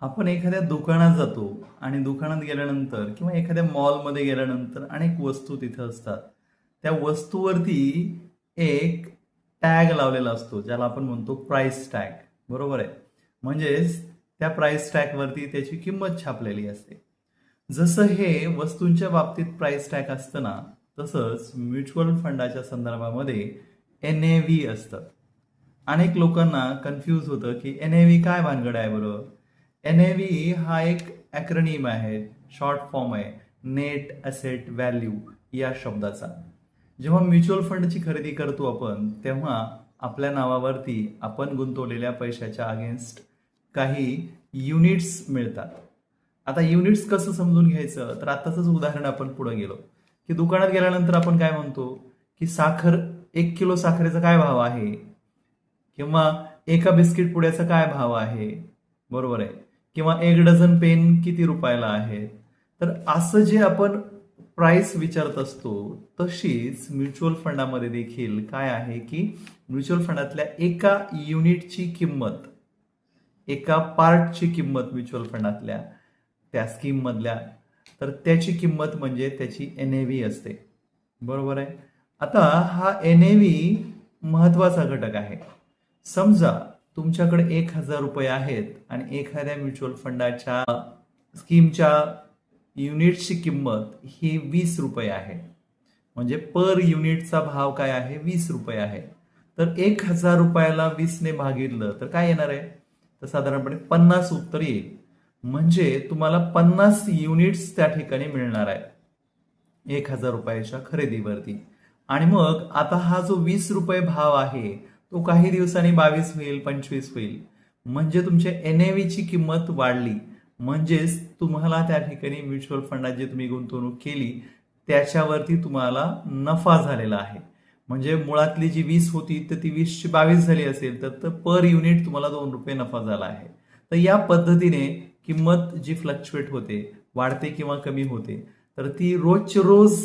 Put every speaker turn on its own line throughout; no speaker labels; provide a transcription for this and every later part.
आपण एखाद्या दुकानात जातो आणि दुकानात गेल्यानंतर किंवा एखाद्या मॉलमध्ये गेल्यानंतर अनेक वस्तू तिथं असतात. त्या वस्तूवरती एक टॅग लावलेला असतो, ज्याला आपण म्हणतो प्राइस टॅग. बरोबर आहे. म्हणजेच त्या प्राइस टॅगवरती त्याची किंमत छापलेली असते. जसं हे वस्तूंच्या बाबतीत प्राइस टॅग असतं ना, तसंच म्युच्युअल फंडाच्या संदर्भामध्ये NAV असतं. अनेक लोकांना कन्फ्यूज होतं की NAV काय भानगड आहे बरं. NAV हा एक ॲक्रोनिम आहे, शॉर्ट फॉर्म आहे नेट असेट व्हॅल्यू या शब्दाचा. जेव्हा म्युच्युअल फंडची खरेदी करतो आपण, तेव्हा आपल्या नावावरती आपण गुंतवलेल्या पैशाच्या अगेन्स्ट काही युनिट्स मिळतात. आता युनिट्स कसं समजून घ्यायचं, तर आताच उदाहरण आपण पुढे गेलो की दुकानात गेल्यानंतर आपण काय म्हणतो की साखर, 1 किलो साखरेचा काय भाव आहे, किंवा एका बिस्किट पुड्याचा काय भाव आहे. बरोबर आहे. किंवा 1 डझन पेन किती रुपयाला आहे. तर असं जे आपण प्राइस विचारत असतो, तशीच म्युच्युअल फंडामध्ये देखील काय आहे की म्युच्युअल फंडातल्या एका युनिटची किंमत, एका पार्टची किंमत म्युच्युअल फंडातल्या त्या स्कीम मधल्या, तर त्याची किंमत म्हणजे त्याची NAV असते. बरोबर आहे. आता हा NAV महत्वाचा घटक आहे. समजा तुमच्याकडे 1,000 रुपये आहेत आणि एखाद्या म्युच्युअल फंडाच्या स्कीमच्या युनिटची किंमत ही 20 रुपये आहे. म्हणजे पर युनिटचा भाव काय आहे, 20 रुपये आहे. तर 1,000 रुपयाला 20 ने भागितलं तर काय येणार आहे, तर साधारणपणे 50 उत्तर येईल. म्हणजे तुम्हाला 50 युनिट्स त्या ठिकाणी मिळणार आहेत 1,000 रुपयाच्या खरेदीवरती. आणि मग आता हा जो 20 रुपये भाव आहे, तो काही दिवसांनी 22 होईल, 25 होईल. म्हणजे तुमच्या NAV ची किंमत वाढली. म्हणजेच तुम्हाला त्या ठिकाणी म्युच्युअल फंडात जे तुम्ही गुंतवणूक केली त्याच्यावरती तुम्हाला नफा झालेला आहे. म्हणजे मुळातली जी 20 होती तर ती 20 ची 22 झाली असेल, तर पर युनिट तुम्हाला 2 रुपये नफा झाला आहे. तर या पद्धतीने किंमत जी फ्लक्च्युएट होते, वाढते किंवा कमी होते, तर ती रोजचे रोज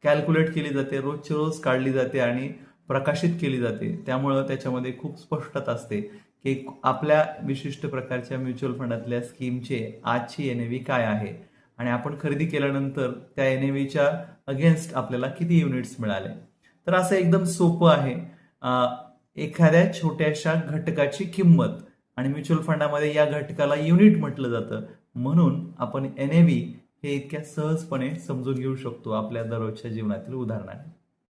कॅल्क्युलेट केली जाते, रोजचे रोज काढली जाते आणि प्रकाशित केली जाते. त्यामुळं त्याच्यामध्ये खूप स्पष्टता असते की आपल्या विशिष्ट प्रकारच्या म्युच्युअल फंडातल्या स्कीमचे आजची NAV काय आहे आणि आपण खरेदी केल्यानंतर त्या NAVच्या अगेन्स्ट आपल्याला किती युनिट्स मिळाले. तर असं एकदम सोपं आहे. एखाद्या छोट्याशा घटकाची किंमत, आणि म्युच्युअल फंडामध्ये या घटकाला युनिट म्हटलं जातं, म्हणून आपण NAV हे इतक्या सहजपणे समजून घेऊ शकतो आपल्या दररोजच्या जीवनातील उदाहरणाने.